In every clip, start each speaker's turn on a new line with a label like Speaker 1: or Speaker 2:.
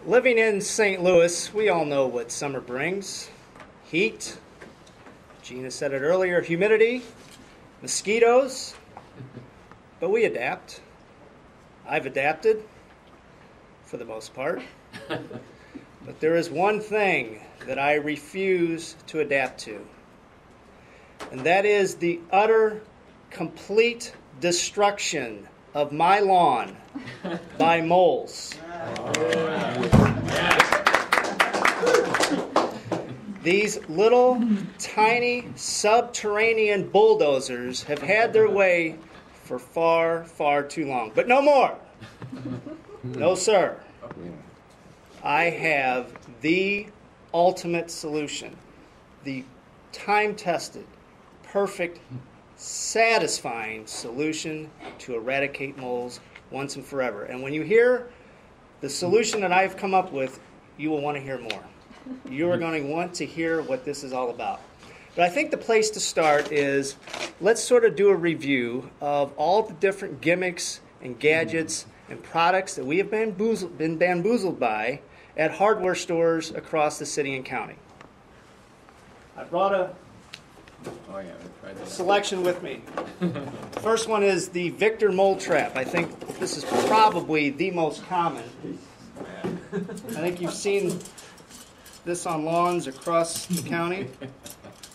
Speaker 1: Living in St. Louis, we all know what summer brings. Heat, Gina said it earlier, humidity, mosquitoes, but we adapt. I've adapted, for the most part. But there is one thing that I refuse to adapt to, and that is the utter, complete destruction of my lawn by moles. These little, tiny, subterranean bulldozers have had their way for far, far too long. But no more. No, sir. I have the ultimate solution. The time-tested, perfect, satisfying solution to eradicate moles once and forever. And when you hear the solution that I've come up with, you will want to hear more. You are going to want to hear what this is all about. But I think the place to start is, let's sort of do a review of all the different gimmicks and gadgets and products that we have been bamboozled by at hardware stores across the city and county. I brought a selection with me. The first one is the Victor mole trap. I think this is probably the most common. I think you've seen this on lawns across the county.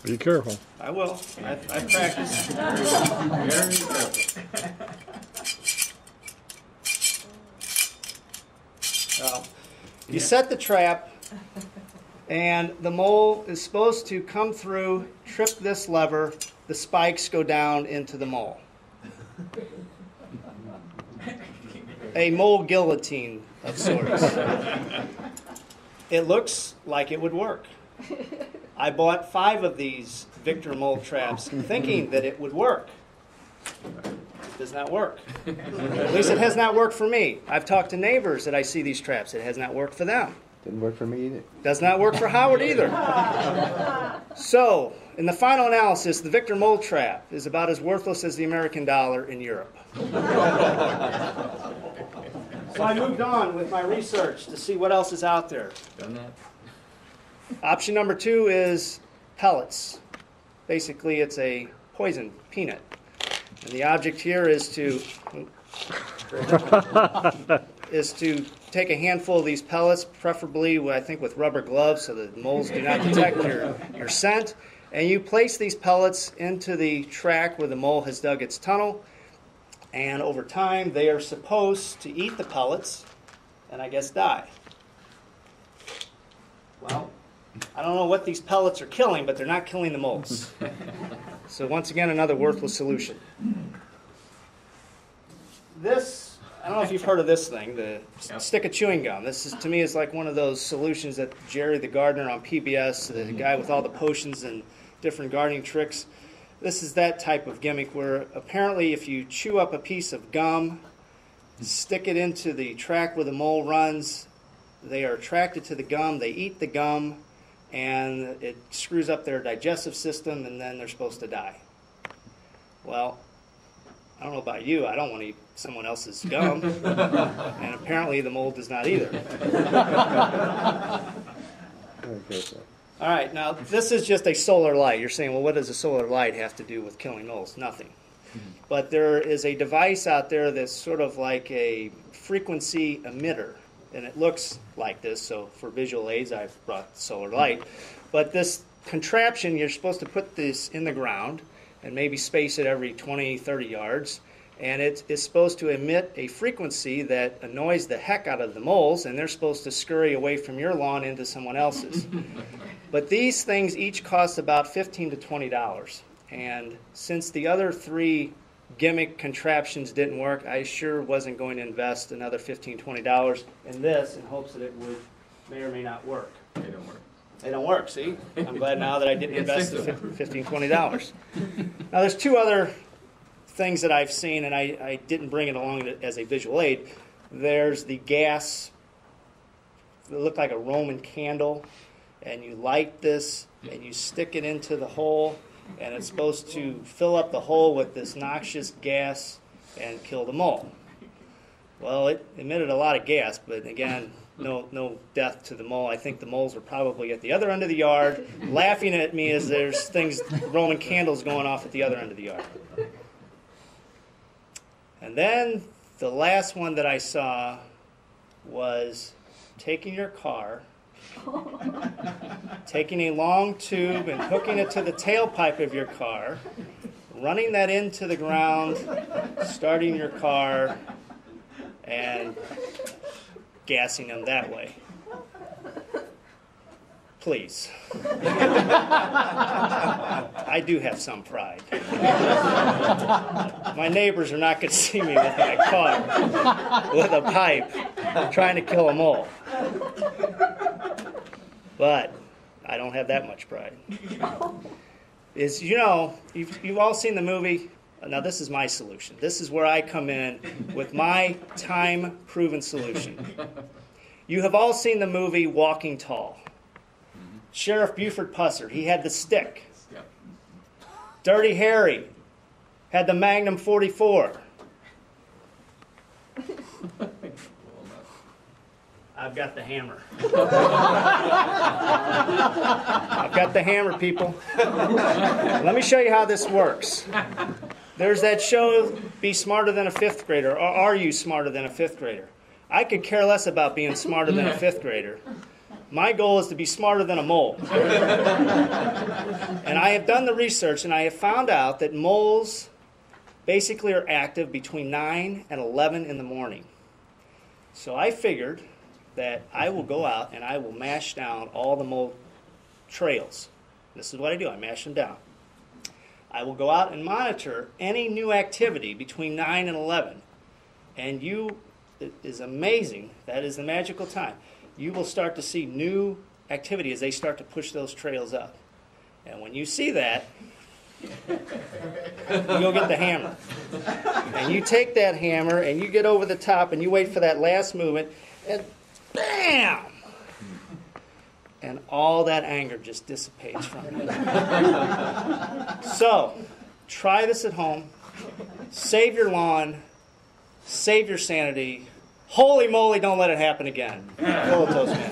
Speaker 2: Be careful.
Speaker 1: I will. I've practiced. Well, you set the trap, and the mole is supposed to come through, trip this lever, the spikes go down into the mole. A mole guillotine of sorts. It looks like it would work. I bought 5 of these Victor mole traps thinking that it would work. It does not work. At least it has not worked for me. I've talked to neighbors that I see these traps. It has not worked for them.
Speaker 3: Didn't work for me either.
Speaker 1: Does not work for Howard either. So, in the final analysis, the Victor mole trap is about as worthless as the American dollar in Europe. So I moved on with my research to see what else is out there.
Speaker 4: Done that?
Speaker 1: Option number 2 is pellets. Basically, it's a poison peanut. And the object here is to take a handful of these pellets, preferably, I think, with rubber gloves so the moles do not detect your scent. And you place these pellets into the track where the mole has dug its tunnel. And over time, they are supposed to eat the pellets and, I guess, die. Well, I don't know what these pellets are killing, but they're not killing the moles. So once again, another worthless solution. This, I don't know if you've heard of this thing, the stick of chewing gum. This is, to me, is like one of those solutions that Jerry the gardener on PBS, the guy with all the potions and different gardening tricks. This is that type of gimmick where apparently if you chew up a piece of gum, stick it into the track where the mole runs, they are attracted to the gum, they eat the gum, and it screws up their digestive system, and then they're supposed to die. Well, I don't know about you, I don't want to eat someone else's gum, and apparently the mole does not either. All right, now this is just a solar light. You're saying, well, what does a solar light have to do with killing moles? Nothing. But there is a device out there that's sort of like a frequency emitter, and it looks like this. So for visual aids, I've brought the solar light. But this contraption, you're supposed to put this in the ground and maybe space it every 20, 30 yards. And it is supposed to emit a frequency that annoys the heck out of the moles, and they're supposed to scurry away from your lawn into someone else's. But these things each cost about $15 to $20. And since the other 3 gimmick contraptions didn't work, I sure wasn't going to invest another $15, $20 in this in hopes that it would may or may not work.
Speaker 4: They don't work.
Speaker 1: They don't work, see? I'm glad now that I didn't invest the $15, $20. Now there's 2 other things that I've seen, and I didn't bring it along as a visual aid. There's the gas. It looked like a Roman candle, and you light this, and you stick it into the hole, and it's supposed to fill up the hole with this noxious gas, and kill the mole. Well, it emitted a lot of gas, but again, no death to the mole. I think the moles were probably at the other end of the yard, laughing at me as there's things, Roman candles going off at the other end of the yard. And then the last one that I saw was taking your car, taking a long tube and hooking it to the tailpipe of your car, running that into the ground, starting your car, and gassing them that way. Please. I do have some pride. My neighbors are not going to see me with my car with a pipe trying to kill a mole. But I don't have that much pride. You've all seen the movie. Now this is my solution. This is where I come in with my time-proven solution. You have all seen the movie Walking Tall. Sheriff Buford Pusser, he had the stick. Dirty Harry had the Magnum 44. I've got the hammer. I've got the hammer, people. Let me show you how this works. There's that show, Be Smarter Than a Fifth Grader, or Are You Smarter Than a Fifth Grader? I could care less about being smarter than a fifth grader. My goal is to be smarter than a mole. And I have done the research, and I have found out that moles basically are active between 9 and 11 in the morning. So I figured that I will go out and I will mash down all the mole trails. This is what I do. I mash them down. I will go out and monitor any new activity between 9 and 11. And it is amazing. That is the magical time. You will start to see new activity as they start to push those trails up. And when you see that, you go get the hammer. And you take that hammer and you get over the top and you wait for that last movement and bam! And all that anger just dissipates from you. So, try this at home. Save your lawn. Save your sanity. Holy moly, don't let it happen again. Toastman.